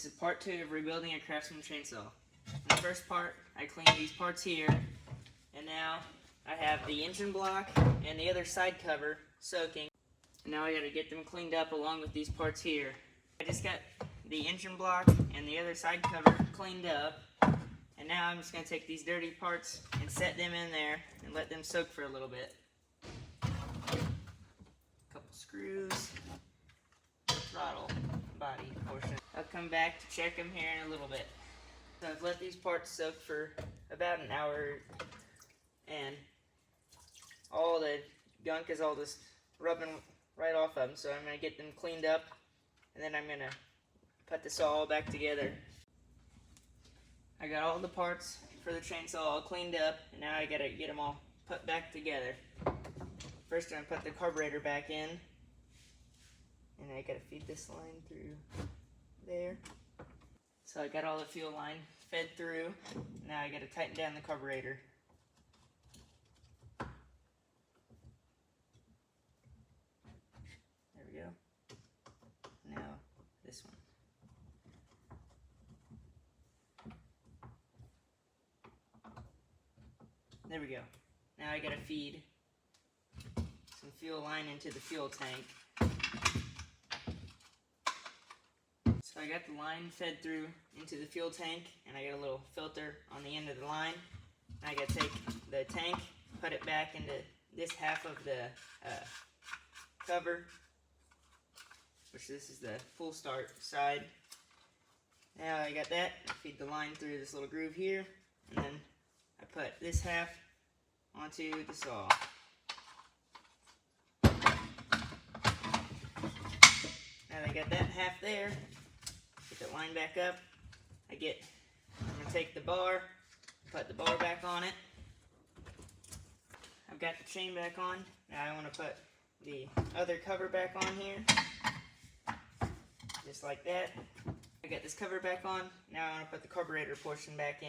This is part 2 of rebuilding a Craftsman chainsaw. In the first part, I cleaned these parts here, and now I have the engine block and the other side cover soaking. And now I gotta get them cleaned up along with these parts here. I just got the engine block and the other side cover cleaned up, and now I'm just gonna take these dirty parts and set them in there and let them soak for a little bit. Couple screws, throttle body portion. I'll come back to check them here in a little bit. So I've let these parts soak for about an hour, and all the gunk is all just rubbing right off of them. So I'm going to get them cleaned up, and then I'm going to put this all back together. I got all the parts for the chainsaw all cleaned up, and now I got to get them all put back together. First I'm going to put the carburetor back in, and I got to feed this line through there. So I got all the fuel line fed through. Now I got to tighten down the carburetor. There we go. Now this one. There we go. Now I got to feed some fuel line into the fuel tank. So I got the line fed through into the fuel tank, and I got a little filter on the end of the line. And I got to take the tank, put it back into this half of the cover, which this is the full start side. Now I got that, I feed the line through this little groove here, and then I put this half onto the saw. Now I got that half there. Get the line back up. I'm gonna take the bar, put the bar back on it. I've got the chain back on. Now I want to put the other cover back on here. Just like that. I got this cover back on. Now I want to put the carburetor portion back in.